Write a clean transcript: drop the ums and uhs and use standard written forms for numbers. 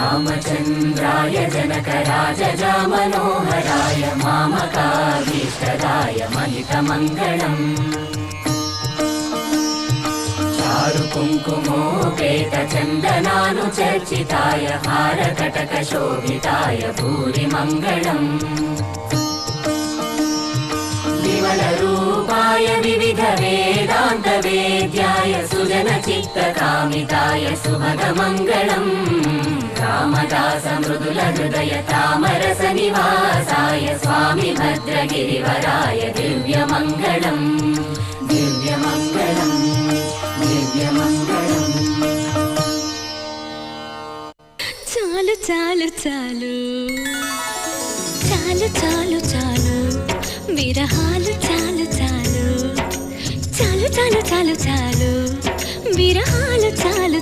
रामचन्द्राय जनकराजजामनोहराय मामकाभीष्टदाय महितमङ्गलम् चारुकुङ्कुमोपेतचन्दनानुचर्चिताय हारकटकशोभिताय भूरिमङ्गलम् विमलरूपाय विविधवेदान्तवेद्याय सुजनचित्तकामिताय सुभगमङ्गलम् रामदासमृदुलहृदय तामरसनिवासाय स्वामि भद्रगिरिवराय दिव्यमङ्गलम् दिव्यमङ्गलम् दिव्यमङ्गलम् చాలు చాలు చాలు చాలు చాలు చాలు విరహాలు చాలు చాలు చాలు చాలు చాలు చాలు విరహాలు చాలు